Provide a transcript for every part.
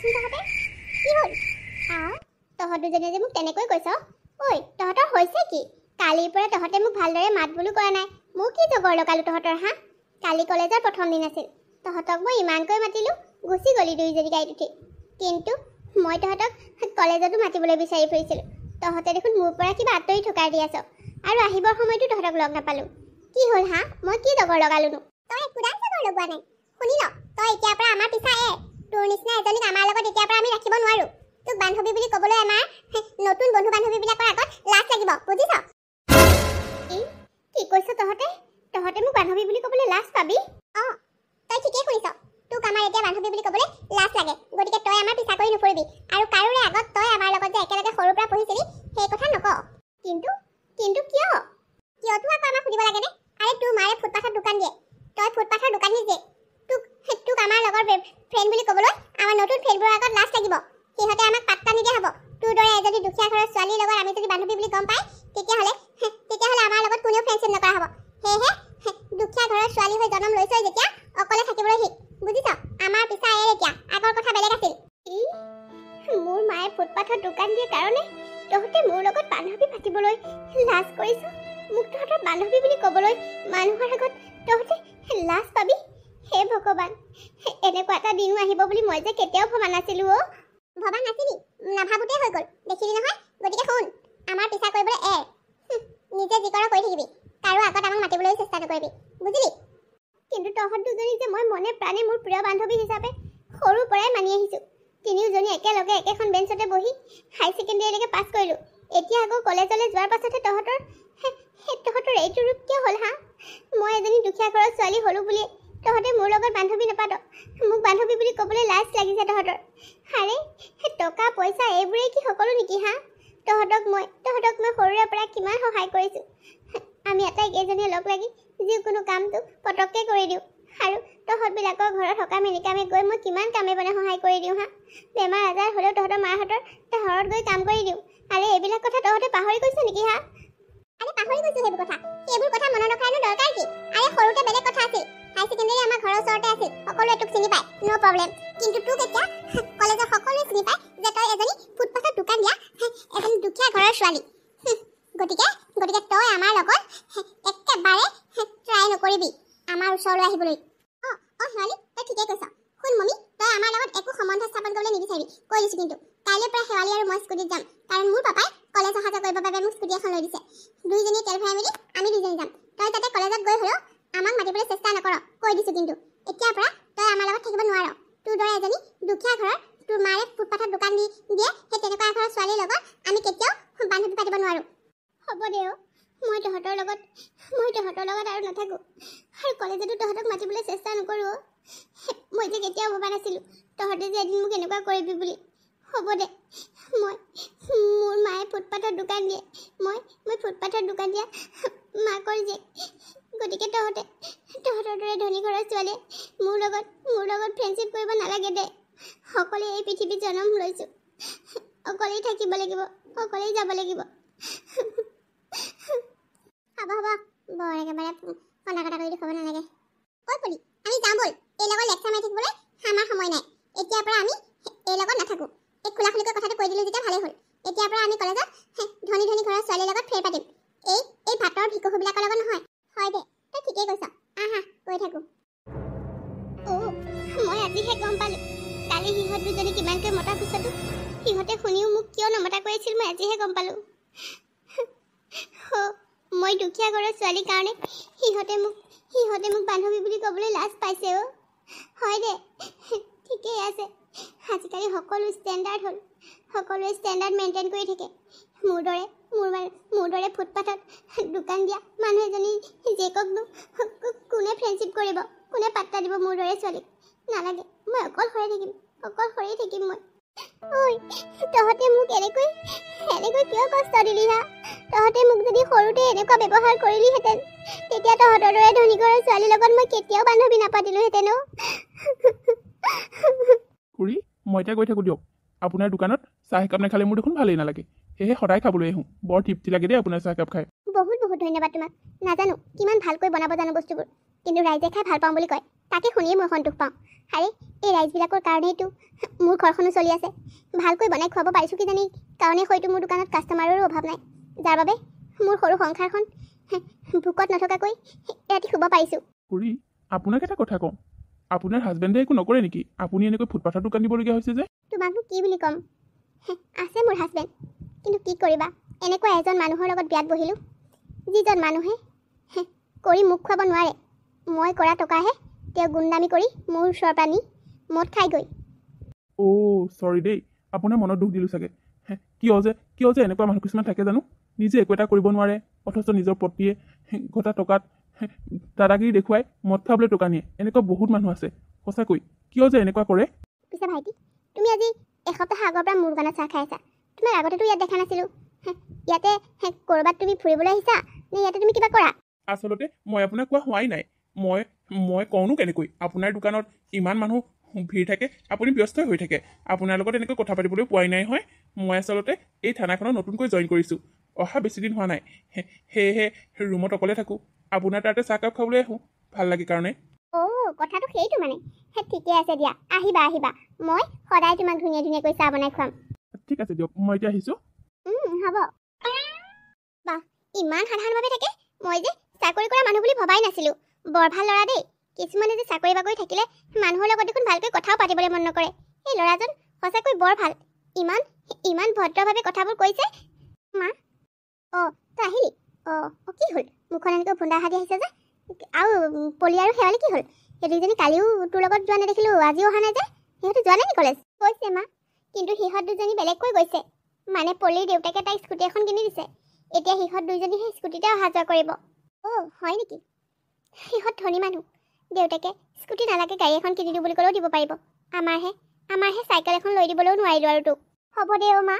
কচোন তহঁতে কি হ'ল তহঁত দুজনে যে মোক তেনেকৈ কৈছ ঐ তহঁতৰ হৈছে কি কালিৰ পৰা তহঁতে মোক ভালদৰে মাত বোলো কৰা নাই মোক কি জগৰ লগালো তহঁতৰ হা কালি কলেজৰ প্ৰথম দিন আছিল তহঁতক মই ইমানকৈ মাতিলোঁ গুচি গলি দুইজনী গাড়ীত উঠি কিন্তু মই তহঁতক কলেজতো মাতিবলৈ বিচাৰি ফুৰিছিলোঁ তহঁতে দেখোন মোৰ পৰা কিবা আঁতৰি থকাৰ দি আছ আৰু আহিবৰ সময়তো তহঁতক লগ নাপালোঁ কি হ'ল হা মই কি জগৰ লগালোনো তই একোডাল জগৰ লগোৱা নাই শুনি ল তই এতিয়াৰ পৰা আমাৰ পিছা তোৰ নিচিনা এজনীক আমাৰ লগত এতিয়াৰ পৰা আমি ৰাখিব নোৱাৰোঁ তোক বান্ধৱী বুলি ক'বলৈ আমাৰ নতুন বন্ধু বান্ধৱীবিলাকৰ আগত লাজ লাগিব বুজিছ কি কৈছ তহঁতে মোক বান্ধৱী বুলি ক'বলৈ লাজ পাবি তই ঠিকেই শুনিছ তোক আমাৰ এতিয়া বান্ধৱী বুলি ক'বলৈ লাজ লাগে গতিকে তই আমাৰ পিছা কৰি নুফুৰিবি আৰু কাৰোৰে আগত তই আমাৰ লগত যে একেলগে সৰুৰ পৰা পঢ়িছিলি সেই কথা নকওঁ কিন্তু কিয় কিয়তো আকৌ আমাক সুধিব লাগেনে আৰে তোৰ মায়ে ফুটপাথৰ দোকান দিয়ে তই ফুটপাথৰ দোকান নিজে তোক আমাৰ লগৰ ফ্ৰেণ্ড বুলি ক'বলৈ আমাৰ নতুন ফ্ৰেণ্ডবোৰৰ আগত লাজ লাগিব সিহঁতে আমাক পাত্তা নিদিয়া হ'ব তোৰ দৰে এজনী দুখীয়া ঘৰৰ ছোৱালীৰ লগত আমি যদি বান্ধৱী বুলি গম পায় তেতিয়াহ'লে আমাৰ লগত কোনেও ফ্ৰেণ্ডশ্বিপ নকৰা হ'ব সেয়েহে দুখীয়া ঘৰৰ ছোৱালী হৈ জন্ম লৈছই যেতিয়া অকলে থাকিবলৈ শিক বুজিছ আমাৰ পিছা এতিয়া আগৰ কথা বেলেগ আছিল মোৰ মায়ে ফুটপাথৰ দোকান দিয়ে কাৰণে তহঁতে মোৰ লগত বান্ধৱী পাতিবলৈ লাজ কৰিছ মোক তহঁতৰ বান্ধৱী বুলি ক'বলৈ মানুহৰ আগত তহঁতে লাজ পাবি হে ভগৱান এনেকুৱা এটা দিনো আহিব বুলি মই যে কেতিয়াও ভবা নাছিলোঁ ভবা নাছিলি নাভাবোতে হৈ গ'ল দেখিলি নহয় গতিকে শুন আমাৰ পিছা কৰিবলৈ নিজে যি কৰা কৰি থাকিবি কাৰো আগত আমাক মাতিবলৈ চেষ্টা নকৰিবি বুজিলি কিন্তু তহঁত দুজনী যে মই মনে প্ৰাণে মোৰ প্ৰিয় বান্ধৱী হিচাপে সৰুৰ পৰাই মানি আহিছোঁ তিনিওজনী একেলগে একেখন বেঞ্চতে বহি হাই ছেকেণ্ডেৰীলৈকে পাছ কৰিলোঁ এতিয়া আকৌ কলেজলৈ যোৱাৰ পাছতহে তহঁতৰ এইটো ৰূপ কিয় হ'ল হা মই এজনী দুখীয়া ঘৰৰ ছোৱালী হ'লোঁ বুলি তহঁতে মোৰ লগত বান্ধৱী নাপাত মোক বান্ধৱী বুলি ক'বলৈ লাজ লাগিছে তহঁতৰ আৰে টকা পইচা এইবোৰেই কি সকলো নেকি হা তহঁতক মই সৰুৰে পৰা কিমান সহায় কৰিছোঁ আমি আটাইকেইজনীয়ে লগ লাগি যিকোনো কামটো পটককৈ কৰি দিওঁ আৰু তহঁতবিলাকৰ ঘৰত সকামে নিকামে গৈ মই কিমান কামে বনে সহায় কৰি দিওঁ হা বেমাৰ আজাৰ হ'লেও তহঁতৰ মাহঁতৰ ঘৰত গৈ কাম কৰি দিওঁ আৰে এইবিলাক কথা তহঁতে পাহৰি গৈছ নেকি হা আৰে পাহৰি গৈছোঁ সেইবোৰ কথা মনত ৰখাৰনো দৰকাৰ কি আৰে সৰুতে বেলেগ কথা আছিল হাই ছেকেণ্ডেৰী আমাৰ ঘৰৰ ওচৰতে আছিল সকলোৱে তোক চিনি পায় ন' প্ৰব্লেম কিন্তু তোক এতিয়া কলেজৰ সকলোৱে চিনি পায় যে তই এজনী ফুটপাথৰ দোকান দিয়া এজনী দুখীয়া ঘৰৰ ছোৱালী গতিকে তই আমাৰ লগত একেবাৰে ট্ৰাই নকৰিবি আমাৰ ওচৰলৈ আহিবলৈ শেৱালি তই ঠিকেই কৈছ শুন মমি তই আমাৰ লগত একো সম্বন্ধ স্থাপন কৰিবলৈ নিবিচাৰিবি কৈ দিছোঁ কিন্তু কাইলৈৰ পৰা শেৱালি আৰু মই স্কুটিত যাম কাৰণ মোৰ পাপাই কলেজ অহা যোৱা কৰিবৰ বাবে মোক স্কুটি এখন লৈ দিছে দুইজনীয়ে তেল ভৰাই মেলি আমি দুইজনী যাম তই তাতে কলেজত গৈ হ'লেও আমাক মাতিবলৈ চেষ্টা নকৰ কৈ দিছোঁ কিন্তু এতিয়াৰ পৰা তই আমাৰ লগত থাকিব নোৱাৰ তোৰ দৰে এজনী দুখীয়া ঘৰৰ তোৰ মায়ে ফুটপাথৰ দোকান দিয়ে সেই তেনেকুৱা ঘৰৰ ছোৱালীৰ লগত আমি কেতিয়াও বান্ধৱী পাতিব নোৱাৰোঁ হ'ব দে মই তহঁতৰ লগত আৰু নাথাকোঁ আৰু কলেজতো তহঁতক মাতিবলৈ চেষ্টা নকৰোঁ মই যে কেতিয়াও ভবা নাছিলোঁ তহঁতে যে এদিন মোক এনেকুৱা কৰিবি বুলি হ'ব দে মোৰ মায়ে ফুটপাথৰ দোকান দিয়ে মই ফুটপাথৰ দোকান দিয়া মাকৰ জীয়েক গতিকে তহঁতৰ দৰে ধনী ঘৰৰ ছোৱালীয়ে মোৰ লগত ফ্ৰেণ্ডশ্বিপ কৰিব নালাগে দে অকলে এই পৃথিৱীত জন্ম লৈছোঁ অকলেই থাকিব লাগিব অকলেই যাব লাগিব হ'ব বৰ একেবাৰে কন্দা কটা কৰি দেখুৱাব নালাগে ঐ পলি আমি যাওঁ ব'ল এই লগত লেকচাৰ মাৰি থাকিবলৈ আমাৰ সময় নাই এতিয়াৰ পৰা আমি এই লগত নাথাকোঁ এই খোলা খুলিকৈ কথাটো কৈ দিলোঁ যেতিয়া ভালেই হ'ল এতিয়াৰ পৰা আমি কলেজত ধনী ঘৰৰ ছোৱালীৰ লগত ফেৰ পাতিম এই ভাতৰ ভিকহুবিলাকৰ লগত নহয় হয় দে তই ঠিকেই কৈছ আহা কৈ থাকোঁ মই আজিহে গম পালোঁ কালি সিহঁত দুজনী কিমানকৈ মতাৰ পিছতো সিহঁতে শুনিও মোক কিয় নমতা কৰিছিল মই আজিহে গম পালোঁ মই দুখীয়া ঘৰৰ ছোৱালীৰ কাৰণে সিহঁতে মোক বান্ধৱী বুলি ক'বলৈ লাজ পাইছে হয় দে ঠিকেই আছে আজিকালি সকলো ষ্টেণ্ডাৰ্ড হ'ল সকলোৱে ষ্টেণ্ডাৰ্ড মেইনটেইন কৰি থাকে মোৰ দৰে ফুটপাথত দোকান দিয়া মানুহ এজনী জীয়েককনো কোনে ফ্ৰেণ্ডশ্বিপ কৰিব কোনে পাত্তা দিব মোৰ দৰে ছোৱালীক নালাগে মই অকলশৰে থাকিম মই ঐ তহঁতে মোক এনেকৈ কিয় কষ্ট দিলি হা তহঁতে মোক যদি সৰুতে এনেকুৱা ব্যৱহাৰ কৰিলিহেঁতেন তেতিয়া তহঁতৰ দৰে ধনী ঘৰৰ ছোৱালীৰ লগত মই কেতিয়াও বান্ধৱী নাপাতিলোহেঁতেন খুৰী মই এতিয়া গৈ থাকোঁ দিয়ক আপোনাৰ দোকানত চাহ একাপ নাখালে মোৰ দেখোন ভালেই নালাগে সেয়েহে সদায় খাবলৈ আহোঁ বৰ তৃপ্তি লাগে দেই আপোনাৰ চাহ একাপ খাই বহুত ধন্যবাদ তোমাক। নাজানো কিমান ভালকৈ বনাব জানো বস্তুবোৰ, কিন্তু ৰাইজে খাই ভাল পাওঁ বুলি কয়, তাকে শুনিয়ে মই সন্তোষ পাওঁ। আৰে এই ৰাইজবিলাকৰ কাৰণেইতো মোৰ ঘৰখনো চলি আছে। ভালকৈ বনাই খুৱাব পাৰিছোঁ কি জানি কাৰণেই হয়তো মোৰ দোকানত কাষ্টমাৰৰো অভাৱ নাই, যাৰ বাবে মোৰ সৰু সংসাৰখন ভোকত নথকাকৈ ৰাতি শুব পাৰিছোঁ। খুৰী, আপোনাক এটা কথা কওঁ, আপোনাৰ হাজবেণ্ডে একো নকৰে নেকি? আপুনি এনেকৈ ফুটপাথৰ দোকান দিবলগীয়া হৈছে যে? তোমাকনো কি বুলি ক'ম, আছে মোৰ হাজবেণ্ড, কিন্তু কি কৰিবা, এনেকুৱা এজন মানুহৰ লগত বিয়াত বহিলোঁ যিজন মানুহে কৰি মুখ খুৱাব নোৱাৰে। মই কৰা টকাহে তেওঁ গুণ্ডামি কৰি মোৰ ওচৰৰ পৰা নি মদ খাইগৈ। চৰি দেই, আপোনাৰ মনত দুখ দিলোঁ চাগে। কিয় যে এনেকুৱা মানুহ কিছুমান থাকে জানো, নিজে একো এটা কৰিব নোৱাৰে, অথচ নিজৰ পত্নীয়ে ঘটা টকাত দাদাগিৰি দেখুৱাই মদ খাবলৈ টকা নিয়ে। এনেকুৱা বহুত মানুহ আছে সঁচাকৈ, কিয় যে এনেকুৱা কৰে। পিছে ভাইটি, তুমি আজি এসপ্তাহ আগৰ পৰা মোৰ দোকানত চাহ খাই আছা। তোমাক আগতেতো ইয়াত দেখা নাছিলোঁ। ইয়াতে ক'ৰবাত তুমি ফুৰিবলৈ আহিছা নে ইয়াতে তুমি কিবা কৰা? আচলতে মই আপোনাক কোৱা হোৱাই নাই। মই কওঁনো কেনেকৈ? আপোনাৰ দোকানত ইমান মানুহ ভিৰ থাকে, আপুনি ব্যস্তই হৈ থাকে, আপোনাৰ লগত এনেকৈ কথা পাতিবলৈ পোৱাই নাই হয়। মই আচলতে এই থানাখনত নতুনকৈ জইন কৰিছোঁ, অহা বেছিদিন হোৱা নাই, সেয়েহে ৰুমত অকলে থাকোঁ। আপোনাৰ তাতে চাহকাপ খাবলৈ আহোঁ, ভাল লাগে কাৰণে। কথাটো সেইটো মানে। ঠিকে আছে দিয়া, আহিবা। মই সদায় তোমাক ধুনীয়াকৈ চাহ বনাই খুৱাম। ঠিক আছে দিয়ক, মই এতিয়া আহিছোঁ। হ'ব। বাহ, ইমান সাধাৰণভাৱে থাকে। মই যে চাকৰি কৰা মানুহ বুলি ভবাই নাছিলোঁ। বৰ ভাল ল'ৰা দেই। কিছুমানে যে চাকৰি বাকৰি থাকিলে মানুহৰ লগত দেখোন ভালকৈ কথাও পাতিবলৈ মন নকৰে। এই ল'ৰাজন সঁচাকৈ বৰ ভাল। ইমান ভদ্ৰভাৱে কথাবোৰ কৈছে। মা, তই আহিলি? কি হ'ল? মুখখন এনেকৈ ভুন্দা হাতি আহিছে যে? আৰু পলি আৰু শেৱালি কি হ'ল? সেই দুজনী কালিও তোৰ লগত যোৱা নেদেখিলোঁ, আজিও অহা নাই যে? সিহঁতে যোৱা নাই নি কলেজ? গৈছে মা, কিন্তু সিহঁত দুজনী বেলেগকৈ গৈছে। মানে পলিৰ দেউতাকে তাইক স্কুটি এখন কিনি দিছে। এতিয়া সিহঁত দুইজনী সেই স্কুটিতে অহা যোৱা কৰিব। হয় নেকি? সিহঁত ধনী মানুহ। দেউতাকে স্কুটি নালাগে গাড়ী এখন কিনি দিওঁ বুলি ক'লেও দিব পাৰিব। আমাৰহে চাইকেল এখন লৈ দিবলৈও নোৱাৰিলোঁ আৰু তোক। হ'ব দে মা,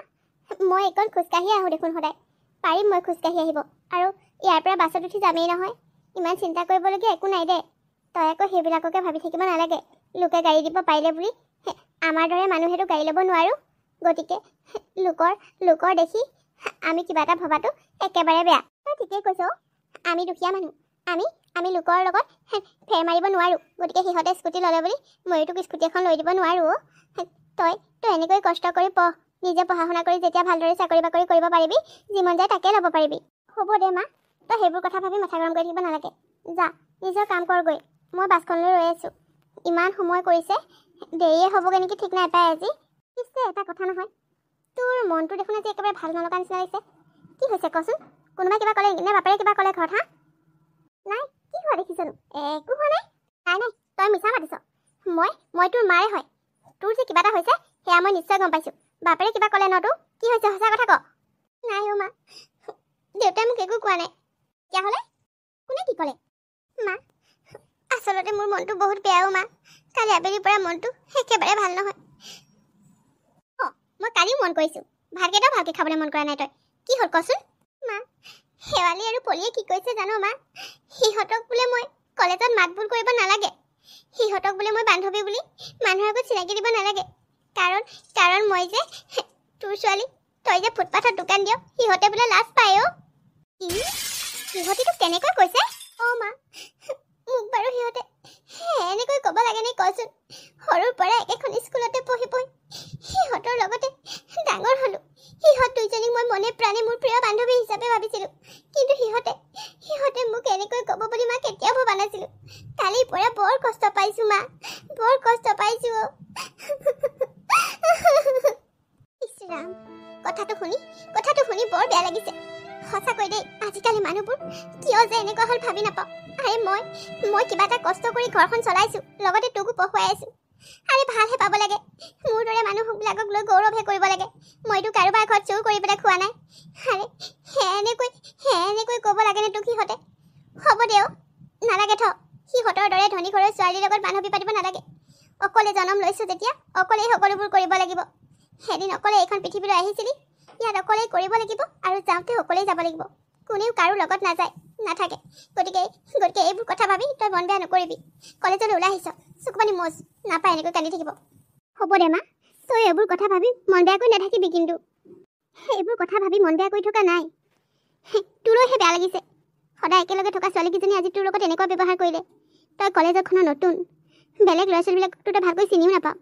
মই এইকণ খোজকাঢ়ি আহোঁ দেখোন সদায়। পাৰিম মই খোজকাঢ়ি আহিব, আৰু ইয়াৰ পৰা বাছত উঠি যামেই নহয়। ইমান চিন্তা কৰিবলগীয়া একো নাই দে। তই আকৌ সেইবিলাককে ভাবি থাকিব নালাগে। লোকে গাড়ী দিব পাৰিলে বুলি আমাৰ দৰে মানুহেতো গাড়ী ল'ব নোৱাৰোঁ। গতিকে লোকৰ দেখি আমি কিবা এটা ভবাটো একেবাৰে বেয়া। তই ঠিকেই কৈছ। আমি দুখীয়া মানুহ, আমি লোকৰ লগত ফেৰ মাৰিব নোৱাৰোঁ। গতিকে সিহঁতে স্কুটি ল'লে বুলি ময়ো তোক স্কুটি এখন লৈ দিব নোৱাৰোঁ। তই এনেকৈ কষ্ট কৰি পঢ়, নিজে পঢ়া শুনা কৰি যেতিয়া ভালদৰে চাকৰি বাকৰি কৰিব পাৰিবি, যি মন যায় তাকে ল'ব পাৰিবি। হ'ব দে মা, তই সেইবোৰ কথা ভাবি মাথা গৰম কৰি থাকিব নালাগে। যা, নিজৰ কাম কৰগৈ। মই বাছখনলৈ ৰৈ আছোঁ। ইমান সময় কৰিছে, দেৰিয়ে হ'বগৈ নেকি ঠিক নাই পাই আজি। পিছে এটা কথা নহয়, তোৰ মনটো দেখোন আজি একেবাৰে ভাল নলগা নিচিনা লাগিছে। কি হৈছে কচোন? কোনোবাই কিবা ক'লে নে বাপেৰে কিবা ক'লে ঘৰত? নাই, কি হোৱা দেখিছনো? একো হোৱা নাই। নাই, তই মিছা মাতিছ। মই তোৰ মাৰে হয়। তোৰ যে কিবা এটা হৈছে সেয়া মই নিশ্চয় গম পাইছোঁ। বাপেৰে কিবা ক'লে ন তোৰ? কি হৈছে সঁচা কথা ক। নাই মা, দেউতাই মোক একো কোৱা নাই। তেতিয়াহ'লে কোনে কি ক'লে? মা, আচলতে মোৰ মনটো বহুত বেয়া মা। কালি আবেলিৰ পৰা মনটো একেবাৰে ভাল নহয়। মই কালিও মন কৰিছোঁ, ভাতকেইটাও ভালকৈ খাবলৈ মন কৰা নাই তই। কি হ'ল কচোন? মা, শেৱালি আৰু পলিয়ে কি কৈছে জানো মা? সিহঁতক বোলে মই কলেজত মাত বোল কৰিব নালাগে। সিহঁতক বোলে মই বান্ধৱী বুলি মানুহৰ আগত চিনাকি দিব নালাগে। কাৰণ মই যে তোৰ ছোৱালী, তই যে ফুটপাথত দোকান দিয়, সিহঁতে বোলে লাজ পায়। সিহঁতে তোক কেনেকৈ কৈছে? মা, মোক বাৰু সিহঁতে এনেকৈ ক'ব লাগে নে কচোন? সৰুৰ পৰা একেখন স্কুলতে পঢ়ি সিহঁতৰ লগতে ডাঙৰ হ'লোঁ। সিহঁত দুইজনীক মই মনে প্ৰাণে মোৰ প্ৰিয় বান্ধৱী হিচাপে ভাবিছিলোঁ, কিন্তু সিহঁতে মোক এনেকৈ ক'ব বুলি মা কেতিয়াও ভবা নাছিলোঁ। কালিৰ পৰা বৰ কষ্ট পাইছোঁ মা, বৰ কষ্ট পাইছোঁ। ইছৰাম, কথাটো শুনি বৰ বেয়া লাগিছে। সঁচাকৈ দেই, আজিকালি মানুহবোৰ কিয় যে এনেকুৱা হ'ল ভাবি নাপাওঁ। আৰে মই কিবা এটা কষ্ট কৰি ঘৰখন চলাইছোঁ, লগতে তোকো পঢ়ুৱাই আছোঁ। আৰে ভালহে পাব লাগে। মোৰ দৰে মানুহবিলাকক লৈ গৌৰৱহে কৰিব লাগে। মইতো কাৰোবাৰ ঘৰত চুৰ কৰি পেলাই খোৱা নাই। আৰে এনেকৈ ক'ব লাগেনে তোক সিহঁতে? হ'ব দেও, নালাগে সিহঁতৰ দৰে ধনী ঘৰৰ ছোৱালীৰ লগত বান্ধৱী পাতিব নালাগে। অকলে জন্ম লৈছোঁ যেতিয়া অকলেই সকলোবোৰ কৰিব লাগিব। এদিন অকলে এইখন পৃথিৱীলৈ আহিছিলি, ইয়াত অকলেই কৰিব লাগিব, আৰু যাওঁতে অকলেই যাব লাগিব। কোনেও কাৰো লগত নাথাকে। গতিকে এইবোৰ কথা ভাবি তই মন বেয়া নকৰিবি। কলেজলৈ ওলাই আহিছ, চকুপানী মোজ, নাপায় এনেকৈ কান্দি থাকিব। হ'ব দে মা, তই এইবোৰ কথা ভাবি মন বেয়া কৰি নাথাকিবি। কিন্তু এইবোৰ কথা ভাবি মন বেয়া কৰি থকা নাই, তোৰলৈহে বেয়া লাগিছে। সদায় একেলগে থকা ছোৱালীকেইজনী আজি তোৰ লগত এনেকুৱা ব্যৱহাৰ কৰিলে। তই কলেজখনৰ নতুন, বেলেগ ল'ৰা ছোৱালীবিলাকতো তই ভালকৈ চিনিও নাপাওঁ।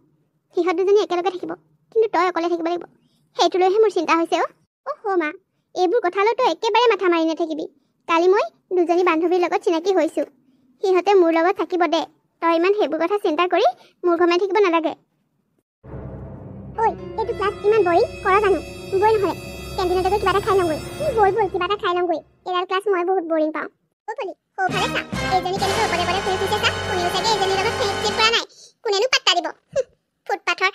সিহঁত দুজনী একেলগে থাকিব, কিন্তু তই অকলে থাকিব লাগিব। সেইটো লৈহে মোৰ চিন্তা হৈছে। অ' মা, এইবোৰ কথালৈ তই একেবাৰে মাথা মাৰি নাথাকিবি। কালি মই দুজনী বান্ধৱীৰ লগত চিনাকি হৈছোঁ। সিহঁতে মোৰ লগত থাকিব দে। তই ইমান সেইবোৰ কথা চিন্তা কৰি মোৰ ঘমাই থাকিব নালাগে। ঐ, এইটো ক্লাছ ইমান বৰিং কৰা জানো? বই নহ'লে কেণ্টিনতে গৈ কিবা এটা খাই লওঁগৈ। বল কিবা এটা খাই লওঁগৈ। এইডাল ক্লাছ মই বহুত বৰিং পাওঁ। পলি সৌফালে চা, এইজনী কেনেকৈ অকলে অকলে ফুৰি ফুৰিছে চা। কোনেও চাগে এইজনীৰ লগত ফ্ৰেণ্ডশ্বিপ কৰা নাই। কোনেনো পাত্তা দিব? ফুটপাথৰ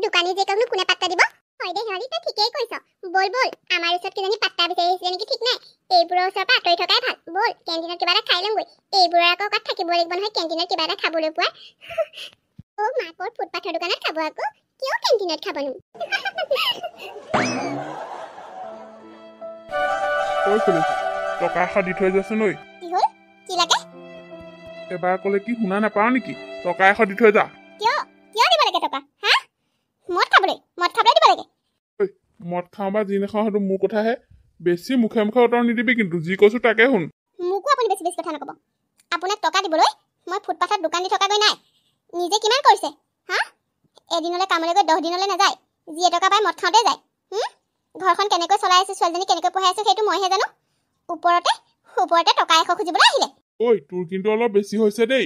দোকানী জীয়েককনো কোনে পাত্তা দিব? হয় দে শেৱালি, তই ঠিকেই কৈছ। বল আমাৰ ওচৰত কিজানি পাত্তা বিচাৰি আহিছে নেকি ঠিক নাই। এইবোৰৰ ওচৰৰ পৰা আঁতৰি থকাই ভাল। বল কেণ্টিনত কিবা এটা খাই লওঁগৈ। এইবোৰৰ আকৌ ক'ত থাকিব লাগিব নহয় কেণ্টিনত কিবা এটা খাবলৈ পোৱা। মাকৰ ফুটপাথৰ দোকানত খাব আকৌ, কিয় কেণ্টিনত খাবনো? টকা 100 দি থৈ যাচোন। ঐ কি হ'ল? কি লাগে? এবাৰ ক'লে কি শুনা নাপাওঁ নেকি? টকা 100 দি থৈ যা। কিয় দিব লাগে টকা? হা, মদ খাবলৈ দিব লাগে? মদ খাওঁ বা যি নাখাওঁ সেইটো মোৰ কথাহে। বেছি মুখে মুখে উত্তৰ নিদিবি, কিন্তু যি কৈছো তাকে শুন। মোকো আপুনি বেছি কথা নক'ব। আপোনাক টকা দিবলৈ মই ফুটপাথত দোকান দি থকাগৈ নাই। নিজে কিমান কৰিছে? হা, এদিনলৈ কামলৈ গৈ 10 দিনলৈ নাযায়। যি এটকা পাই মদ খাওঁতে যায়। ঘৰখন কেনেকৈ চলাই আছে, ছোৱালীজনী কেনেকৈ পঢ়াই আছে সেইটো মইহে জানো। ওপৰতে টকা 100 খুজিবলৈ আহিলে। ঐ, তোৰ কিন্তু অলপ বেছি হৈছে দেই।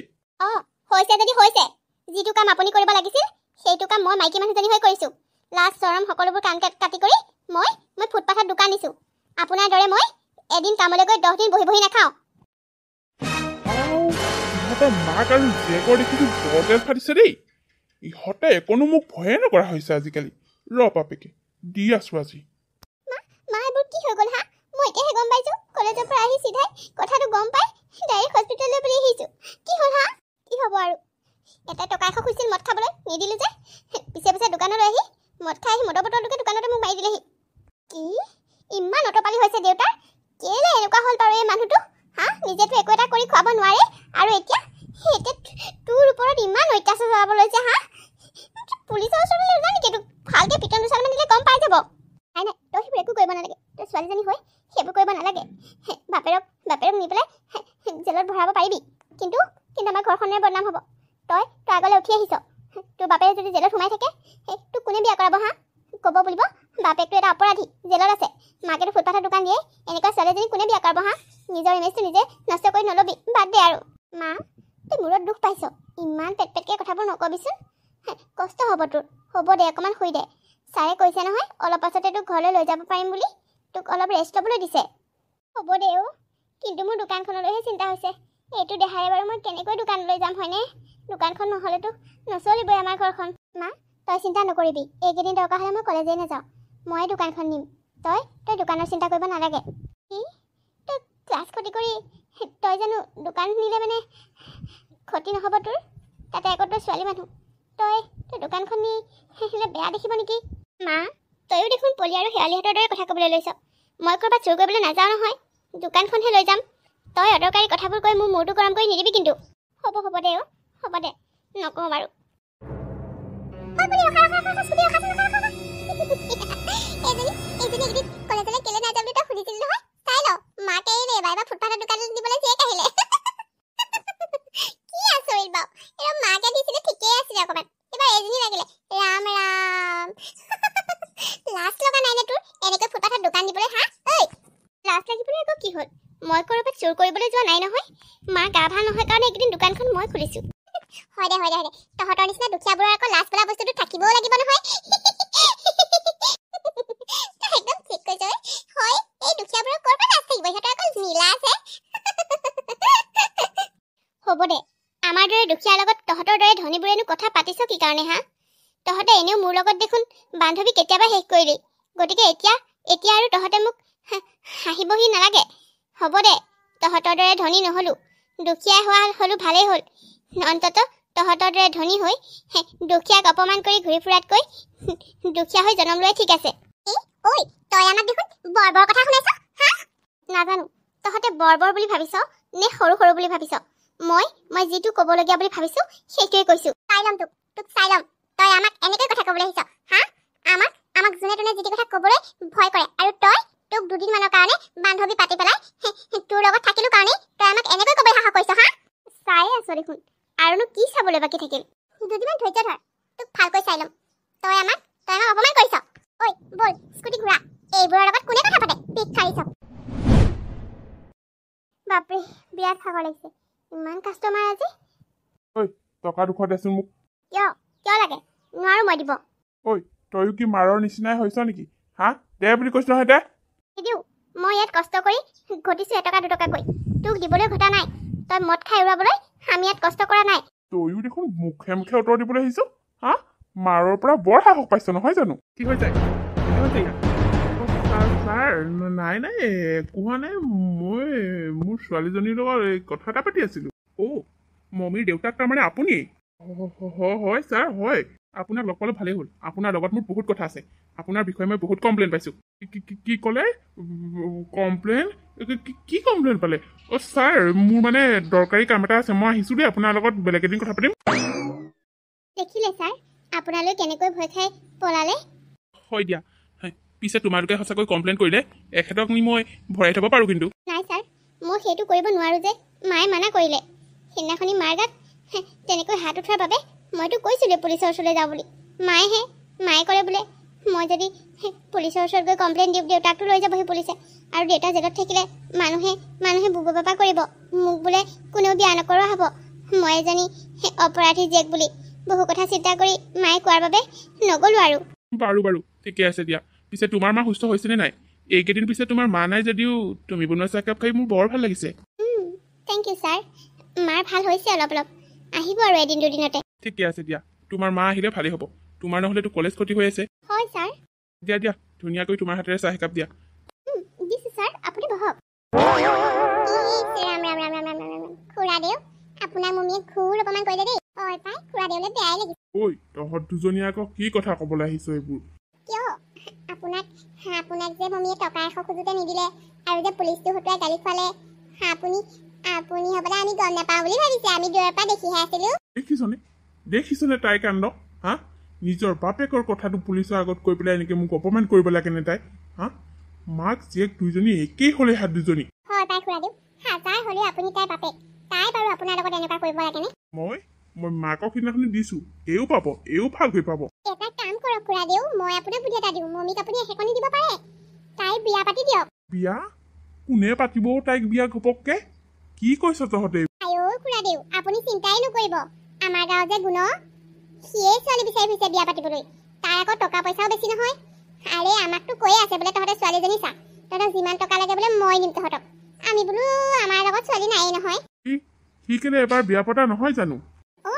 হৈছে যদি হৈছে। যিটো কাম আপুনি কৰিব লাগিছিল সেইটো কাম মই মাইকী মানুহজনী হৈ কৰিছোঁ। লাজ চৰম সকলোবোৰ কাম কাটি কৰি মই ফুটপাথত দোকান দিছোঁ। আপোনাৰ দৰে মই এদিন কামলৈ গৈ 10 দিন বহি নাখাওঁ। ইহঁতৰ মাক আৰু জীয়েকৰ দেখিছো বৰ তেজ ফাটিছে দেই। ইহঁতে একোনো মোক ভয়ে নকৰা হৈছে আজিকালি। ৰ বাপেকে দি আছো আজি। মা এইবোৰ কি হৈ গ'ল হা? মই এতিয়াহে গম পাইছোঁ। কলেজৰ পৰা আহি চিধাই কথাটো গম পাই ডাইৰেক্ট হস্পিটেললৈ বুলি আহিছোঁ। কি হ'ল হা? কি হ'ব আৰু? এটা টকা 100 খুজিছিল মদ খাবলৈ, নিদিলোঁ যে। পিছে দোকানলৈ আহি মদ খাই আহি মদৰ বটলটোকে দোকানতে মোক মাৰি দিলেহি। কি ইমান অটপালি হৈছে দেউতাৰ? কেলে এনেকুৱা হ'ল বাৰু এই মানুহটো? হা, নিজেতো একো এটা কৰি খুৱাব নোৱাৰে আৰু এতিয়া তোৰ ওপৰত ইমান অত্যাচাৰ চলাব লৈছে। হা, পুলিচৰ ওচৰলৈ লৈ যা নেকি? তোক ভালকৈ পিটন দুচালমান দিলে গম পাই যাব। নাই তই সেইবোৰ একো কৰিব নালাগে। তই ছোৱালীজনী হৈ সেইবোৰ কৰিব নালাগে। বাপেৰক নি পেলাই জেলত ভৰাব পাৰিবি, কিন্তু আমাৰ ঘৰখনেৰে বদনাম হ'ব। তই আগলৈ উঠি আহিছ। তোৰ বাপেৰে যদি জেলত সোমাই থাকে তোক কোনে বিয়া কৰাব? হা, ক'ব বুলিব বাপেকটো এটা অপৰাধী, জেলত আছে। মাকেতো ফুটপাথৰ দোকান দিয়ে। এনেকুৱা ছোৱালীজনী কোনে বিয়া কৰাব? হা, নিজৰ ইমেজটো নিজে নষ্ট কৰি নল'বি। বাদ দে আৰু। মা, তই মূৰত দুখ পাইছ। ইমান পেটকৈ কথাবোৰ নকবিচোন। কষ্ট হ'ব তোৰ। হ'ব দে, অকণমান শুই দে। ছাৰে কৈছে নহয় অলপ পাছতে তোক ঘৰলৈ লৈ যাব পাৰিম বুলি। তোক অলপ ৰেষ্ট ল'বলৈ দিছে। হ'ব দে কিন্তু মোৰ দোকানখনলৈহে চিন্তা হৈছে। এইটো দেখাৰে বাৰু মই কেনেকৈ দোকানলৈ যাম হয়নে? দোকানখন নহ'লেতো নচলিবই আমাৰ ঘৰখন। মা, তই চিন্তা নকৰিবি। এইকেইদিন দৰকাৰ হ'লে মই কলেজেই নাযাওঁ। ময়ে দোকানখন নিম। তই দোকানৰ চিন্তা কৰিব নালাগে। তই ক্লাছ ক্ষতি কৰি তই জানো দোকান নিলে মানে ক্ষতি নহ'ব তোৰ? তাতে আকৌ তই ছোৱালী মানুহ। তই দোকানখন নি বেয়া দেখিব নেকি? মা, তইও দেখোন পলি আৰু শেৱালীহঁতৰ দৰে কথা ক'বলৈ লৈছ। মই ক'ৰবাত চুৰ কৰিবলৈ নাযাওঁ নহয়। দোকানখনহে লৈ যাম। তই অদৰকাৰী কথাবোৰ কৈ মোৰ মূৰটো গৰম কৰি নিদিবি কিন্তু। হ'ব দে হ'ব দে, নকওঁ বাৰু। কলেজলৈ কেলে নাযাম বুলি তই সুধিছিলি নহয়? চাই ল, মাকে এবাৰ ফুটপাথৰ দোকানত দিবলৈ জীয়েক আহিলে। কি আচৰিত বাৰু, এবাৰ মাকে দিছিলে ঠিকেই আছিলে অকণমান। এবাৰ এজনী লাগিলে। ৰাম লাজ লগা নাই নে তোৰ এনেকৈ ফুটপাথত দোকান দিবলৈ? হা, ঐ লাজ লাগিবলৈ আকৌ কি হ'ল? মই ক'ৰবাত চুৰ কৰিবলৈ যোৱা নাই নহয়। মা গা ভাল নহয় কাৰণে এইকেইদিন দোকানখন মই খুলিছোঁ। হয় দে তহঁতৰ নিচিনা দুখীয়াবোৰৰ আকৌ লাজ বোলা বস্তুটো থাকিবও লাগিব নহয়। একদম ঠিক কৈছ। হয়, এই দুখীয়াবোৰৰ ক'ৰ পৰা লাজ থাকিব? সিহঁতৰ অকল নীলাজহে। হ'ব দে, আমাৰ দৰে দুখীয়াৰ লগত তহঁতৰ দৰে ধনীবোৰেনো কথা পাতিছ কি কাৰণে? হা, তহঁতে এনেও মোৰ লগত দেখোন বান্ধৱী কেতিয়াবা শেষ কৰিলি। গতিকে এতিয়া আৰু তহঁতে মোক হাঁহিবহি নালাগে। হ'ব দে, তহঁতৰ দৰে ধনী নহ'লো, দুখীয়া হ'লো ভালেই হ'ল। অন্তত তহঁতৰ দৰে ধনী হৈ দুখীয়াক অপমান কৰি ঘূৰি ফুৰাতকৈ দুখীয়া হৈ জন্ম লোৱাই ঠিক আছে। ঐ, তই আমাক দেখোন বৰ কথা শুনাইছ। হা, নাজানো তহঁতে বৰ বুলি ভাবিছ নে সৰু বুলি ভাবিছ। মই যিটো ক'বলগীয়া বুলি ভাবিছোঁ সেইটোৱে কৈছোঁ। চাই ল'ম তোক চাই ল'ম। তই আমাক এনেকৈ কথা ক'বলৈ আহিছ। হা, আমাক যোনে তোনে যি কথা ক'বলৈ ভয় কৰে, আৰু তই তোক দুদিনমানৰ কাৰণে বান্ধৱী পাতি পেলাই তোৰ লগত থাকিলো কাৰণে তই আমাক এনেকৈ ক'বলৈ সাহস কৰিছ হা চাই আছো দেখোন আৰুনো কি চাবলৈ বাকী থাকিল দুদিনমান ধৈৰ্য ধৰ তোক ভালকৈ চাই ল'ম তই আমাক অপমান কৰিছ ঐ বল স্কুটি ঘূৰা এইবোৰৰ লগত কোনে কথা পাতে পিক খাৰিছ বাপৰে বিৰাট ভাগৰ লাগিছে ইমান কাষ্টমাৰ আজি ঐ টকা 200 দেচোন মোক কিয় লাগে নোৱাৰো মই দিব ঐ তয়ো কি মাৰৰ নিচিনাই হৈছ নেকি হা দে বুলি কৈছ নহয় দে নিদিওঁ মই ইয়াত কষ্ট কৰি ঘটিছোঁ 1 টকা 2 টকাকৈ তোক দিবলৈ ঘটা নাই তই মদ খাই উৰাবলৈ আমি ইয়াত কষ্ট কৰা নাই তয়ো দেখোন মুখে মুখে উত্তৰ দিবলৈ আহিছ হা মাৰৰ পৰা বৰ সাহস পাইছ নহয় জানো কি হৈ যায় ছাৰ নাই কোৱা নাই মই মোৰ ছোৱালীজনীৰ লগত কথা এটা পাতি আছিলোঁ মমীৰ দেউতাক তাৰমানে আপুনি হয় ছাৰ হয় আপোনাক লগ পালে ভালেই হ'ল আপোনাৰ লগত মোৰ বহুত কথা আছে আপোনাৰ বিষয়ে মই বহুত কমপ্লেইন পাইছোঁ কি ক'লে কমপ্লেইন কি কমপ্লেইন পালে ছাৰ মোৰ মানে দৰকাৰী কাম এটা আছে মই আহিছোঁ দেই আপোনাৰ লগত বেলেগ এদিন কথা পাতিম দেখিলে ছাৰ আপোনালৈ কেনেকৈ ভয় খাই পলালে হয় দিয়া পিছে তোমালোকে সঁচাকৈ কমপ্লেইন কৰিলে এখেতক নি মই ভৰাই থ'ব পাৰোঁ কিন্তু নাই ছাৰ মই সেইটো কৰিব নোৱাৰোঁ যে মায়ে মানা কৰিলে সেইদিনাখনি মাৰ গাত তেনেকৈ হাত উঠাৰ বাবে মইতো কৈছিলোঁ পুলিচৰ ওচৰলৈ যাওঁ বুলি মায়ে ক'লে বোলে মই যদি পুলিচৰ ওচৰত গৈ কমপ্লেইন দিওঁ দেউতাকটো লৈ যাবহি পুলিচে আৰু দেউতা জেলত থাকিলে মানুহে বুবু বাবা কৰিব মোক বোলে কোনেও বিয়া নকৰোৱা হ'ব মই এজনী অপৰাধী জীয়েক বুলি বহু কথা চিন্তা কৰি মায়ে কোৱাৰ বাবে নগ'লোঁ আৰু বাৰু ঠিকে আছে দিয়া পিছে তোমাৰ মা সুস্থ হৈছেনে নাই এইকেইদিন পিছে তোমাৰ মা নাই যদিও তুমি বনোৱা চাহকাপ খাই মোৰ বৰ ভাল লাগিছে থেংক ইউ ছাৰ মাৰ ভাল হৈছে অলপ আহিব আৰু এদিন দুদিনতে ঠিকে আছে দিয়া তোমাৰ মা আহিলে ভালেই হ'ব তোমাৰ নহ'লেতো কলেজ ক্ষতি হৈ আছে হয় ছাৰ দিয়া ধুনীয়াকৈ তোমাৰ হাতেৰে চাহ একাপ দিয়া দিছোঁ ছাৰ আপুনি বহক খুৰাদেউ আপোনাৰ মমীয়ে ঘূৰ অপমান কৰিলে দেই হয় পাই খুৰাদেউলে বেয়াই লাগিছে ঐ তহঁত দুজনীয়ে আকৌ কি কথা ক'বলৈ আহিছ এইবোৰ কিয় আপোনাক যে মমীয়ে টকা 100 খোজোতে নিদিলে আৰু যে পুলিচটো হতুৱাই গালি খোৱালে আপুনি হ'বলা আমি গম নাপাওঁ বুলি ভাবিছে আমি দূৰৰ পৰা দেখিহে আছিলোঁ দেখিছনে তাই কাণ্ড হা নিজৰ বাপেকৰ কথাটো পুলিচৰ আগত কৈ পেলাই এনেকৈ মোক অপমান কৰিব লাগেনে তাই হা মাক জীয়েক দুইজনী একেই হ'লে হাত দুজনী হয় পাই খুৰাদেউ হাজাৰ হ'লেও আপুনি তাই বাপেক তাই বাৰু আপোনাৰ লগত এনেকুৱা কৰিব লাগেনে মই মাকক সিদিনাখনি দিছোঁ এও পাব এও ভালকৈ পাব এটা কাম কৰক খুৰাদেউ মই আপোনাক বুদ্ধি এটা দিওঁ মমীক আপুনি এশেকনি দিব পাৰে তাই বিয়া পাতি দিয়ক বিয়া কোনে পাতিব তাইক বিয়া ঘপককে কি কৈছ তহঁতে আইও খুৰাদেউ আপুনি চিন্তাই নকৰিব আমাৰ গাঁৱৰ যে গুণ সিয়ে ছোৱালী বিচাৰি ফুৰিছে বিয়া পাতিবলৈ তাৰ আকৌ টকা পইচাও বেছি নহয় আৰে আমাকতো কৈয়ে আছে বোলে তহঁতে ছোৱালীজনী চা তহঁতক যিমান টকা লাগে বোলে মই দিম তহঁতক আমি বোলো আমাৰ লগত ছোৱালী নায়েই নহয় সি কেলে এবাৰ বিয়া পতা নহয় জানো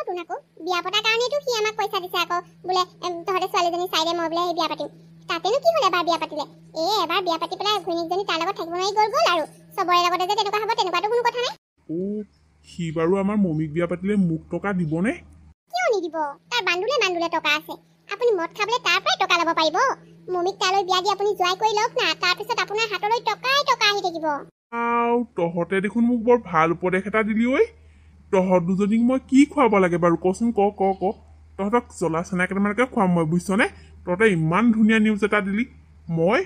তোন আকৌ বিয়া পতাৰ কাৰণেতো সি আমাক পইচা দিছে আকৌ বোলে তহঁতে ছোৱালীজনী চাই দে মই বোলে সেই বিয়া পাতিম তাতেনো কি হ'ল এবাৰ বিয়া পাতিলে এবাৰ বিয়া পাতি পেলাই ঘৈণীয়েকজনী তাৰ লগত থাকিব নোৱাৰি গ'ল আৰু চবৰে লগতে যে তেনেকুৱা হ'ব তেনেকুৱাতো কোনো কথা নাই সি বাৰু আমাৰ মমিক বিয়া পাতিলে মোক টকা দিবনে কিয় নিদিব তাৰ বান্দুলে টকা আছে আপুনি মদ খাবলৈ তাৰ পৰাই টকা ল'ব পাৰিব মমিক তালৈ বিয়া দি আপুনি জোৱাই কৰি লওক না তাৰপিছত আপোনাৰ হাতলৈ টকাই টকা আহি থাকিব তহঁতে দেখোন মোক বৰ ভাল উপদেশ এটা দিলি ঐ তহঁত দুজনীক মই কি খুৱাব লাগে বাৰু কচোন ক তহঁতক জ্বলা চেনা কেইটামানকে খুৱাম মই বুজিছনে তহঁতে ইমান ধুনীয়া নিউজ এটা দিলি মই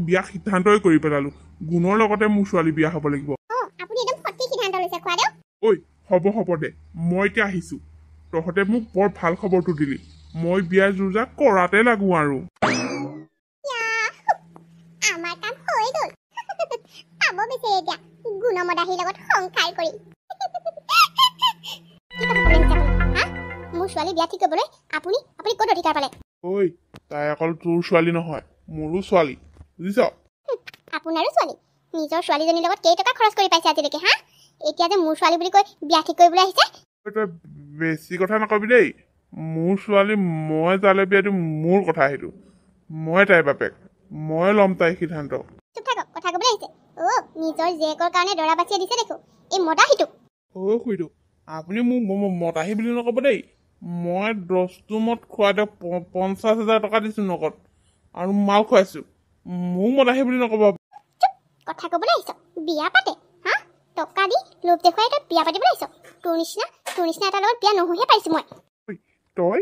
বিয়া সিদ্ধান্তই কৰি পেলালোঁ গুণৰ লগতে মোৰ ছোৱালী বিয়া হ'ব লাগিব আপুনি একদম সঠিক সিদ্ধান্ত লৈছে খুৱাদেউ ঐ হ'ব দে মই এতিয়া আহিছোঁ তহঁতে মোক বৰ ভাল খবৰটো দিলি মই বিয়া যুঁজা কৰাতে লাগো আৰু আমাৰ কাম হৈ গ'ল পাব বিচাৰি এতিয়া গুণমদাহীৰ লগত সংসাৰ কৰি মোৰ ছোৱালী বিয়া ঠিক কৰিবলৈ আপুনি ক'ত অধিকাৰ পালে ঐ তাই অকল তোৰ ছোৱালী নহয় মোৰো ছোৱালী বুজিছ আপোনাৰো ছোৱালী নিজৰ ছোৱালীজনীৰ লগত কেইটকা খৰচ কৰি পাইছে আজিলৈকে হা এতিয়া যে মোৰ ছোৱালী বুলি কৈ বিয়া ঠিক কৰিবলৈ আহিছে তই বেছি কথা নকবি দেই মোৰ ছোৱালী মই যালে বিয়া দিম মোৰ কথা সেইটো মই তাইৰ বাপেক মই ল'ম তাইৰ সিদ্ধান্ত চুপ থাকক কথা ক'বলৈ আহিছে নিজৰ জীয়েকৰ কাৰণে দৰা বাচিয়ে দিছে দেখো এই মদাহীটো খুইদো আপুনি মোক মতাহী বুলি নক'ব দেই মই 10টো মদ খোৱাতে 50,000 টকা দিছোঁ নগদ আৰু মাল খুৱাইছোঁ মোক মতাহী বুলি নক'ব কথা ক'বলৈ আহিছ বিয়া পাতে হা টকা দি লোভ দেখুৱাই তই বিয়া পাতিবলৈ আহিছ তোৰ নিচিনা এটাৰ লগত বিয়া নহৈহে পাইছোঁ মই তই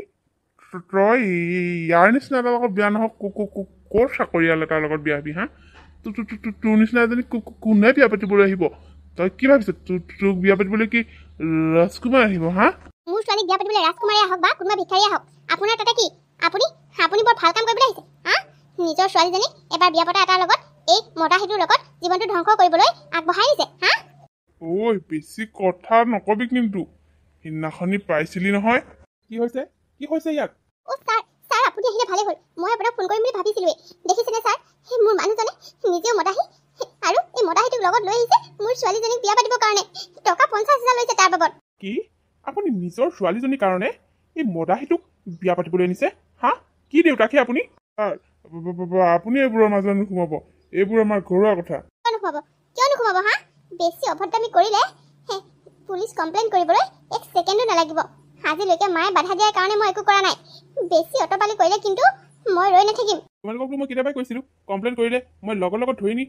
ইয়াৰ নিচিনা এটাৰ লগত বিয়া নহওক ক'ৰ চাকৰিয়াল এটাৰ লগত বিয়া হবি হা তোৰ নিচিনা এজনী কোনে বিয়া পাতিবলৈ আহিব তই কি ভাবিছ তোক বিয়া পাতিবলৈ কি ৰাজকুমাৰ আহিব হা মোৰ ছোৱালীক বিয়া পাতিবলৈ ৰাজকুমাৰী আহক বা কোনোবা ভিক্ষাৰী আহক আপোনাৰ তাতে কি আপুনি আপুনি বৰ ভাল কাম কৰিবলৈ আহিছে হা নিজৰ ছোৱালীজনী এবাৰ বিয়া পতা এটাৰ লগত এই মদাহীটোৰ লগত জীৱনটো ধ্বংস কৰিবলৈ আগবঢ়াই নিছে হা ঐ বেছি কথা নকবি কিন্তু সিদিনাখনি পাইছিলি নহয় কি হৈছে ইয়াত অ' ছাৰ আপুনি আহিলে ভালে হ'ল মই আপোনাক ফোন কৰিম বুলি ভাবিছিলোঁৱেই দেখিছেনে ছাৰ সেই মোৰ মানুহজনে নিজেও মদাহী আৰু এই মদাহীটোক লগত লৈ আহিছে মোৰ ছোৱালীজনীক বিয়া পাতিবৰ কাৰণে টকা 50,000 লৈছে তাৰ বাবদ কি আপুনি নিজৰ ছোৱালীজনীৰ কাৰণে এই মদাহীটোক বিয়া পাতিবলৈ আনিছে হা কি দেউতাকহে আপুনি আপুনি এইবোৰৰ মাজত নোসোমাব এইবোৰ আমাৰ ঘৰুৱা কথা কিয় নোসোমাব হা বেছি অভদ্ৰামি কৰিলে পুলিচ কমপ্লেইন কৰিবলৈ 1 ছেকেণ্ডো নালাগিব আজিলৈকে মায়ে বাধা দিয়াৰ কাৰণে মই একো কৰা নাই বেছি অটপালি কৰিলে কিন্তু মই ৰৈ নাথাকিম তোমালোককতো মই কেতিয়াবাই কৈছিলোঁ কমপ্লেইন কৰিলে মই লগত ধৰি নি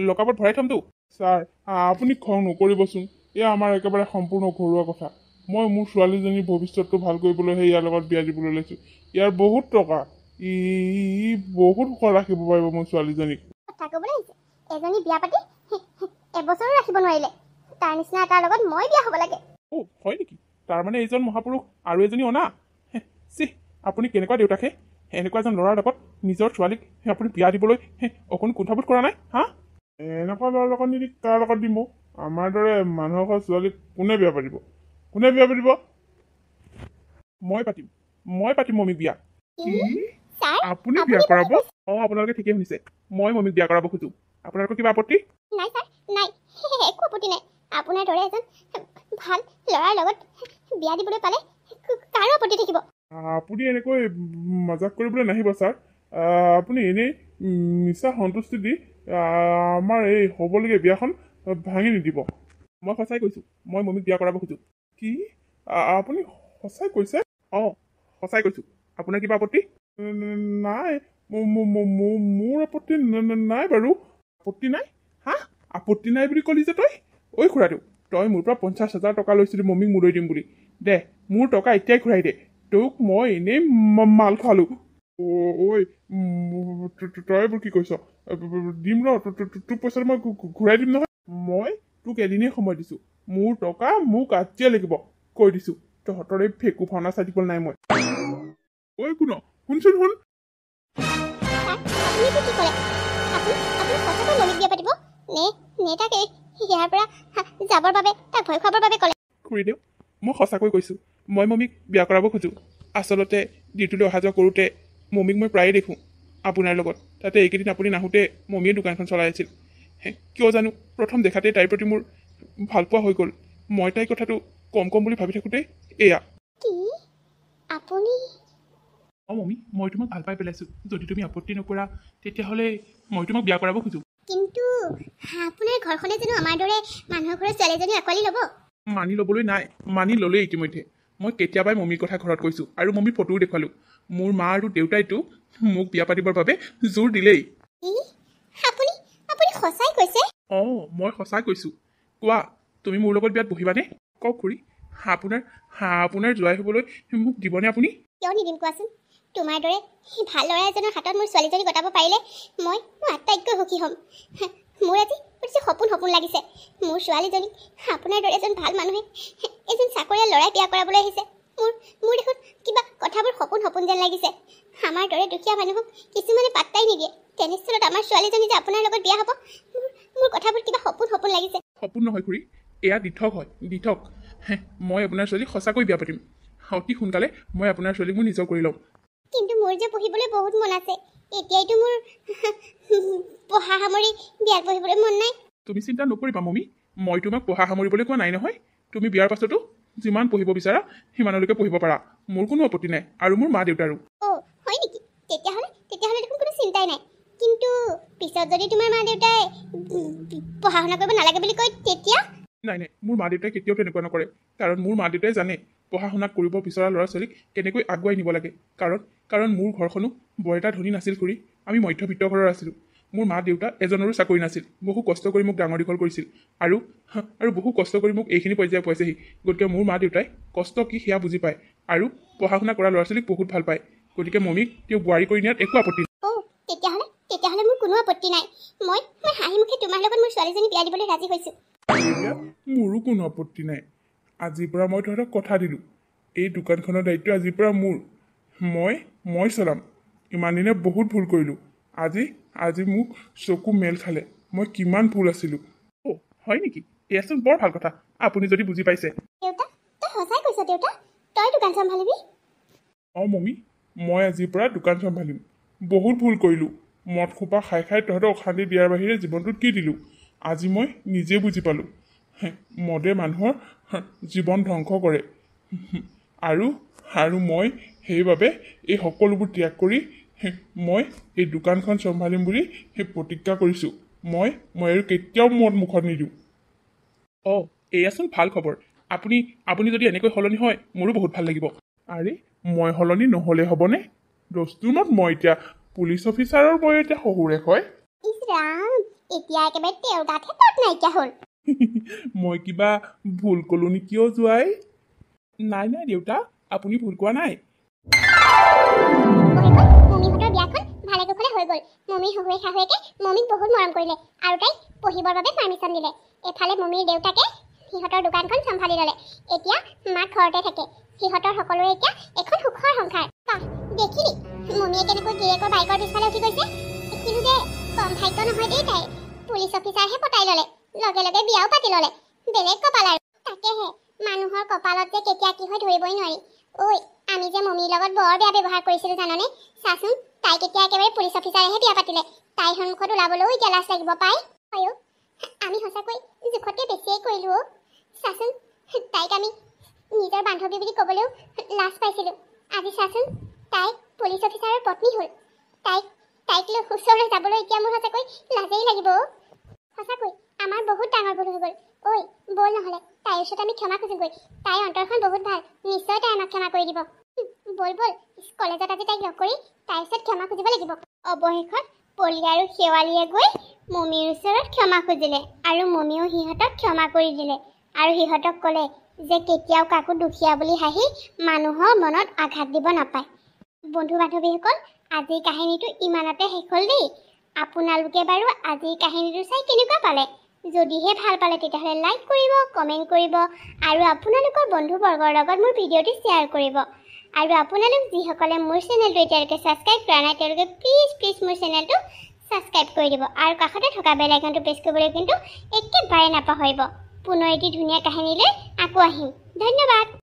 লকআপত ভৰাই থ'মতো ছাৰ আপুনি খং নকৰিবচোন এয়া আমাৰ একেবাৰে সম্পূৰ্ণ ঘৰুৱা কথা মই মোৰ ছোৱালীজনীৰ ভৱিষ্যতটো ভাল কৰিবলৈহে ইয়াৰ লগত বিয়া দিবলৈ লৈছোঁ ইয়াৰ বহুত টকা ই বহুত সুখ ৰাখিব পাৰিব মোৰ ছোৱালীজনীক কথা ক'বলৈ আহিছে এজনী বিয়া পাতি এবছৰো ৰাখিব নোৱাৰিলে তাৰ নিচিনা এটাৰ লগত মই বিয়া হ'ব লাগে অ' হয় নেকি তাৰমানে এইজন মহাপুৰুষ আৰু এজনী অনা চি আপুনি কেনেকুৱা দেউতাকহে এনেকুৱা এজন ল'ৰাৰ লগত নিজৰ ছোৱালীক আপুনি বিয়া দিবলৈ অকণো কুণ্ঠাবোধ কৰা নাই হা এনেকুৱা ল'ৰাৰ লগত নিদি কাৰ লগত দিম আমাৰ দৰে মানুহৰ ঘৰৰ ছোৱালীক কোনে বিয়া পাতিব মই পাতিম মমিক বিয়া ছাৰ আপুনি বিয়া কৰাব অঁ আপোনালোকে ঠিকেই শুনিছে মই মমিক বিয়া কৰাব খোজোঁ আপোনালোকৰ কিবা আপত্তি নাই ছাৰ নাই একো আপত্তি নাই আপোনাৰ দৰে এজন ভাল ল'ৰাৰ লগত বিয়া দিবলৈ পালে কাৰো আপত্তি থাকিব আপুনি এনেকৈ মজাক কৰিবলৈ নাহিব ছাৰ আপুনি এনেই মিছা সন্তুষ্টি দি আমাৰ এই হ'বলগীয়া বিয়াখন ভাঙি নিদিব মই সঁচাই কৈছোঁ মই মমিক বিয়া কৰাব খোজোঁ কি আপুনি সঁচাই কৈছে অঁ সঁচাই কৈছোঁ আপোনাৰ কিবা আপত্তি নাই মোৰ আপত্তি নাই বাৰু আপত্তি নাই হা আপত্তি নাই বুলি ক'লি যে তই ঐ খুৰাটো তই মোৰ পৰা 50,000 টকা লৈছিলি মমিক মূলৈ দিম বুলি দে মোৰ টকা এতিয়াই ঘূৰাই দে তোক মই এনেই মাল খোৱালোঁ ঐ তই এইবোৰ কি কৈছ দিম ৰ তোক পইচাটো মই ঘূৰাই দিম নহয় মই তোক এদিনেই সময় দিছোঁ মোৰ টকা মোক আজিয়ে লাগিব কৈ দিছোঁ তহঁতৰ এই ফেকু ভাওনা চাই দিবলৈ নাই মই ঐ শুন শুনচোন শুন খুৰীদেউ মই সঁচাকৈ কৈছোঁ মই মমিক বিয়া কৰাব খোজোঁ আচলতে ডিউটিলৈ অহা যোৱা কৰোঁতে মমিক মই প্ৰায়ে দেখোঁ আপোনাৰ লগত তাতে এইকেইদিন আপুনি নাহোঁতে মমিয়ে দোকানখন চলাই আছিল কিয় জানো প্ৰথম দেখাতেই তাইৰ প্ৰতি মোৰ ভালপোৱা হৈ গ'ল মই তাইৰ কথাটো কম বুলি ভাবি থাকোঁতে এয়া অঁ মমি মই তোমাক ভাল পাই পেলাইছোঁ যদি তুমি আপত্তি নকৰা তেতিয়াহ'লে মই তোমাক বিয়া কৰাব খোজোঁ কিন্তু আপোনাৰ ঘৰখনে জানো আমাৰ দৰে মানুহৰ ঘৰৰ ছোৱালীজনী আঁকোৱালি ল'ব মানি ল'বলৈ নাই মানি ল'লেই ইতিমধ্যে মই কেতিয়াবাই মমিৰ কথা ঘৰত কৈছোঁ আৰু মমিৰ ফটোও দেখুৱালোঁ মোৰ মা আৰু দেউতাইতো মোক বিয়া পাতিবৰ বাবে জোৰ দিলেই আপুনি সঁচাই কৈছে অঁ মই সঁচাই কৈছোঁ কোৱা তুমি মোৰ লগত বিয়াত বহিবানে কওক খুৰী আপোনাৰ জোৱাই হ'বলৈ মোক দিবনে আপুনি কিয় নিদিম কোৱাচোন তোমাৰ দৰে ভাল ল'ৰা এজনৰ হাতত মোৰ ছোৱালীজনী কটাব পাৰিলে মই আটাইতকৈ সুখী হ'ম মোৰ আজি সপোন লাগিছে মোৰ ছোৱালীজনীক আপোনাৰ দৰে এজন ভাল মানুহে এজন চাকৰিয়াল ল'ৰাই বিয়া কৰাবলৈ আহিছে মোৰ দেখোন কিবা কথাবোৰ সপোন যেন লাগিছে আমাৰ দৰে দুখীয়া মানুহক কিছুমানে পাত্তাই নিদিয়ে তেনেস্থলত আমাৰ ছোৱালীজনী যে আপোনাৰ লগত বিয়া হ'ব মোৰ কথাবোৰ কিবা সপোন লাগিছে সপোন নহয় খুৰী এয়া দিঠক হয় দিঠক মই আপোনাৰ ছোৱালীক সঁচাকৈ বিয়া পাতিম অতি সোনকালে মই আপোনাৰ ছোৱালীক মোৰ নিজৰ কৰি ল'ম কিন্তু মোৰ যে পঢ়িবলৈ বহুত মন আছে এতিয়াইতো মোৰ পঢ়া সামৰি বিয়াত পঢ়িবলৈ মন নাই তুমি চিন্তা নকৰিবা মমি মই তোমাক পঢ়া সামৰিবলৈ কোৱা নাই নহয় তুমি বিয়াৰ পাছতো যিমান পঢ়িব বিচাৰা সিমানলৈকে পঢ়িব পাৰা মোৰ কোনো আপত্তি নাই আৰু মোৰ মা দেউতাৰো হয় নেকি তেতিয়াহ'লে দেখোন কোনো চিন্তাই নাই কিন্তু পিছত যদি তোমাৰ মা দেউতাই পঢ়া শুনা কৰিব নালাগে বুলি কয় তেতিয়া নাই মোৰ মা দেউতাই কেতিয়াও তেনেকুৱা নকৰে কাৰণ মোৰ মা দেউতাই জানে পঢ়া শুনা কৰিব বিচৰা ল'ৰা ছোৱালীক কেনেকৈ আগুৱাই নিব লাগে কাৰণ মোৰ ঘৰখনো বৰ এটা ধনী নাছিল খুৰী আমি মধ্যবিত্ত ঘৰৰ আছিলোঁ মোৰ মা দেউতা এজনৰো চাকৰি নাছিল বহু কষ্ট কৰি মোক ডাঙৰ দীঘল কৰিছিল আৰু বহু কষ্ট কৰি মোক এইখিনি পৰ্যায়ে পাইছেহি গতিকে মোৰ মা দেউতাই কষ্ট কি সেয়া বুজি পায় আৰু পঢ়া শুনা কৰা ল'ৰা ছোৱালীক বহুত ভাল পায় গতিকে মমিক তেওঁ বোৱাৰী কৰি নিয়াত একো আপত্তি তেতিয়াহ'লে মোৰ কোনো কোনো আপত্তি নাই মই হাঁহি মুখে তোমাৰ লগত মোৰ ছোৱালীজনী বিয়া দিবলৈ ৰাজি হৈছোঁ ইয়াত মোৰো কোনো আপত্তি নাই আজিৰ পৰা মই তহঁতক কথা দিলোঁ এই দোকানখনৰ দায়িত্ব আজিৰ পৰা মোৰ মই চলাম ইমান দিনে বহুত ভুল কৰিলোঁ আজি মোক চকু মেল খালে মই কিমান ভুল আছিলোঁ অ' হয় নেকি এয়াচোন বৰ ভাল কথা আপুনি যদি বুজি পাইছে দেউতা তই সঁচাই কৈছ দেউতা তই দোকান চম্ভালিবি অঁ মমী মই আজিৰ পৰা দোকান চম্ভালিম বহুত ভুল কৰিলোঁ মদ খোপা খাই তহঁতক অশান্তি দিয়াৰ বাহিৰে জীৱনটোত কি দিলোঁ আজি মই নিজে বুজি পালোঁ মদে মানুহৰ জীৱন ধ্বংস কৰে আৰু মই সেইবাবে এই সকলোবোৰ ত্যাগ কৰি মই এই দোকানখন চম্ভালিম বুলি প্ৰতিজ্ঞা কৰিছোঁ মই আৰু কেতিয়াও মদ মুখত নিদিওঁ অ' এয়াচোন ভাল খবৰ আপুনি যদি এনেকৈ সলনি হয় মোৰো বহুত ভাল লাগিব আৰে মই সলনি নহ'লে হ'বনে দস্তুৰমত মই এতিয়া পুলিচ অফিচাৰৰ মই এতিয়া শহুৰেক হয় ইছ ৰাম এতিয়া একেবাৰে তেওঁৰ গাতহে তত নাইকিয়া হ'ল মই কিবা ভুল ক'লোঁ নেকি অ' জোৱাই নাই দেউতা আপুনি ভুল কোৱা নাই মমিহঁতৰ বিয়াখন ভালে কুশলে হৈ গ'ল মমিৰ শহুৰে শাহুৱেকে মমিক বহুত মৰম কৰিলে আৰু তাইক পঢ়িবৰ বাবে পাৰ্মিশ্যন দিলে এফালে মমিৰ দেউতাকে সিহঁতৰ দোকানখন চম্ভালি ল'লে এতিয়া মাক ঘৰতে থাকে সিহঁতৰ সকলোৰে এতিয়া এখন সুখৰ সংসাৰ দেখিলি মমিয়ে কেনেকৈ গিৰিয়েকৰ বাইকৰ পিছফালে উঠি গৈছে কিন্তু যে কম ভাগ্য নহয় দেই তাই পুলিচ অফিচাৰহে পতাই ল'লে লগে লগে বিয়াও পাতি ল'লে বেলেগ কপাল আৰু তাকেহে মানুহৰ কপালত যে কেতিয়া কি হয় ধৰিবই নোৱাৰি ঐ আমি যে মমিৰ লগত বৰ বেয়া ব্যৱহাৰ কৰিছিলোঁ জাননে চাচোন তাই কেতিয়া একেবাৰে পুলিচ অফিচাৰেহে বিয়া পাতিলে তাইৰ সন্মুখত ওলাবলৈও এতিয়া লাজ লাগিব পাই হয় আমি সঁচাকৈ জোখতকৈ বেছিয়ে কৰিলোঁ অ' চাচোন তাইক আমি নিজৰ বান্ধৱী বুলি ক'বলৈও লাজ পাইছিলোঁ আজি চাচোন তাই পুলিচ অফিচাৰৰ পত্নী হ'ল তাইক লৈ ওচৰলৈ যাবলৈ এতিয়া মোৰ সঁচাকৈ লাজেই লাগিব সঁচাকৈ আমাৰ বহুত ডাঙৰ ভুল হৈ গ'ল ঐ ব'ল নহ'লে তাইৰ ওচৰত আমি ক্ষমা খুজিমগৈ তাইৰ অন্তৰখন বহুত ভাল নিশ্চয় তাই আমাক ক্ষমা কৰি দিব ব'ল কলেজত আজি তাইক লগ কৰি তাইৰ ওচৰত ক্ষমা খুজিব লাগিব অৱশেষত পলি আৰু শেৱালীয়ে গৈ মমিৰ ওচৰত ক্ষমা খুজিলে আৰু মমিও সিহঁতক ক্ষমা কৰি দিলে আৰু সিহঁতক ক'লে যে কেতিয়াও কাকো দুখীয়া বুলি হাঁহি মানুহৰ মনত আঘাত দিব নাপায় বন্ধু বান্ধৱীসকল আজিৰ কাহিনীটো ইমানতে শেষ হ'ল দেই আপোনালোকে বাৰু আজিৰ কাহিনীটো চাই কেনেকুৱা পালে যদিহে ভাল পালে তেতিয়াহ'লে লাইক কৰিব কমেণ্ট কৰিব আৰু আপোনালোকৰ বন্ধুবৰ্গৰ লগত মোৰ ভিডিঅ'টো শ্বেয়াৰ কৰিব আৰু আপোনালোক যিসকলে মোৰ চেনেলটো এতিয়ালৈকে ছাবস্ক্ৰাইব কৰা নাই তেওঁলোকে প্লিজ মোৰ চেনেলটো ছাবস্ক্ৰাইব কৰি দিব আৰু কাষতে থকা বেল আইকনটো প্ৰেছ কৰিবলৈ কিন্তু একেবাৰে নাপাহৰিব পুনৰ এটি ধুনীয়া কাহিনীলৈ আকৌ আহিম ধন্যবাদ